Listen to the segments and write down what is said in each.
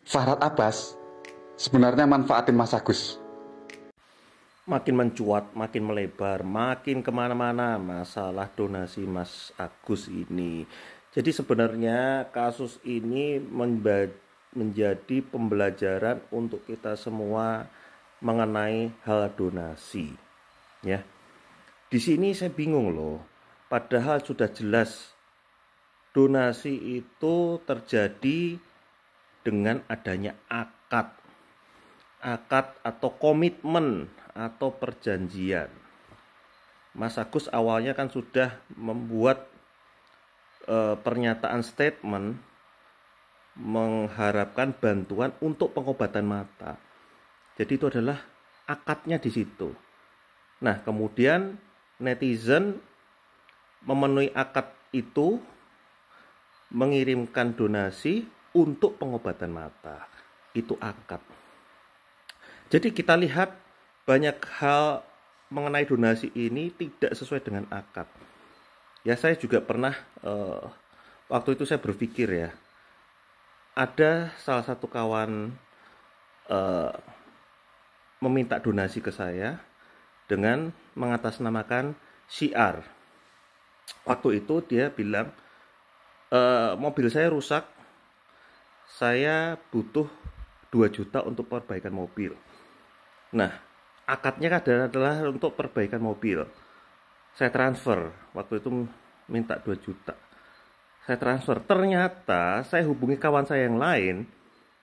Farhad Abbas sebenarnya manfaatin Mas Agus. Makin mencuat, makin melebar, makin kemana-mana masalah donasi Mas Agus ini. Jadi sebenarnya kasus ini menjadi pembelajaran untuk kita semua mengenai hal donasi. Ya, di sini saya bingung loh. Padahal sudah jelas donasi itu terjadi dengan adanya akad atau komitmen atau perjanjian. Mas Agus awalnya kan sudah membuat pernyataan statement mengharapkan bantuan untuk pengobatan mata. Jadi itu adalah akadnya di situ. Nah, kemudian netizen memenuhi akad itu, mengirimkan donasi untuk pengobatan mata. Itu akad. Jadi kita lihat banyak hal mengenai donasi ini tidak sesuai dengan akad. Ya, saya juga pernah waktu itu saya berpikir ya, ada salah satu kawan meminta donasi ke saya dengan mengatasnamakan syiar. Waktu itu dia bilang, mobil saya rusak, saya butuh 2 juta untuk perbaikan mobil. Nah, akadnya adalah untuk perbaikan mobil. Saya transfer, waktu itu minta 2 juta. Saya transfer, ternyata saya hubungi kawan saya yang lain.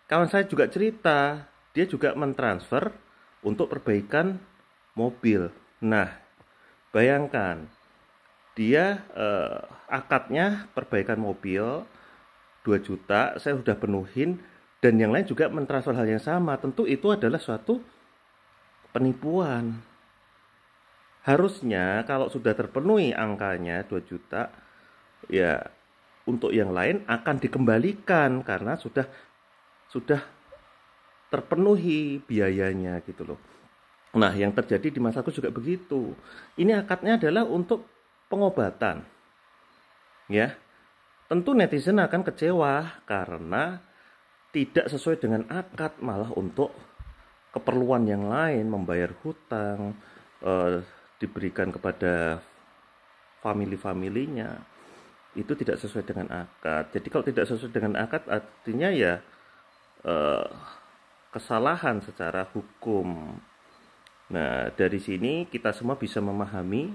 Kawan saya juga cerita, dia juga mentransfer untuk perbaikan mobil. Nah, bayangkan, dia akadnya perbaikan mobil 2 juta, saya sudah penuhin, dan yang lain juga mentransfer hal yang sama. Tentu itu adalah suatu penipuan. Harusnya kalau sudah terpenuhi angkanya 2 juta, ya untuk yang lain akan dikembalikan karena sudah terpenuhi biayanya gitu loh. Nah, yang terjadi di Mas Agus juga begitu. Ini akadnya adalah untuk pengobatan. Ya. Tentu netizen akan kecewa karena tidak sesuai dengan akad, malah untuk keperluan yang lain, membayar hutang, diberikan kepada family-familinya, itu tidak sesuai dengan akad. Jadi kalau tidak sesuai dengan akad artinya ya kesalahan secara hukum. Nah, dari sini kita semua bisa memahami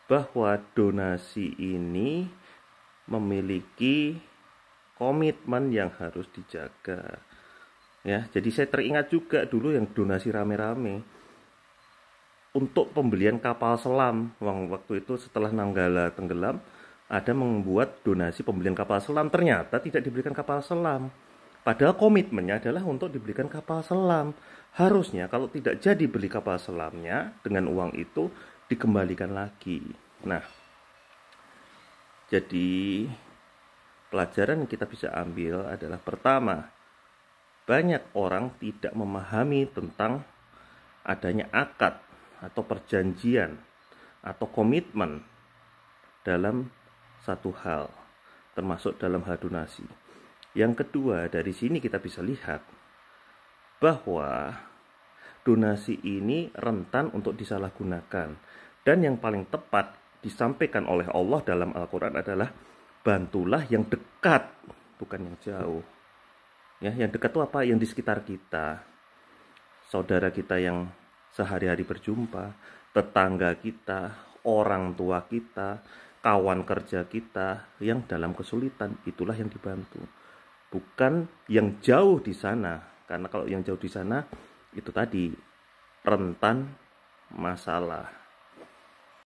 bahwa donasi ini memiliki komitmen yang harus dijaga. Ya, jadi saya teringat juga dulu yang donasi rame-rame untuk pembelian kapal selam. Waktu itu setelah Nanggala tenggelam, ada membuat donasi pembelian kapal selam, ternyata tidak diberikan kapal selam. Padahal komitmennya adalah untuk diberikan kapal selam. Harusnya kalau tidak jadi beli kapal selamnya, dengan uang itu dikembalikan lagi. Nah, jadi pelajaran yang kita bisa ambil adalah pertama, banyak orang tidak memahami tentang adanya akad atau perjanjian atau komitmen dalam satu hal, termasuk dalam hal donasi. Yang kedua, dari sini kita bisa lihat bahwa donasi ini rentan untuk disalahgunakan. Dan yang paling tepat disampaikan oleh Allah dalam Al-Quran adalah bantulah yang dekat, bukan yang jauh. Ya, yang dekat itu apa? Yang di sekitar kita. Saudara kita yang sehari-hari berjumpa, tetangga kita, orang tua kita, kawan kerja kita yang dalam kesulitan, itulah yang dibantu. Bukan yang jauh di sana, karena kalau yang jauh di sana itu tadi rentan masalah.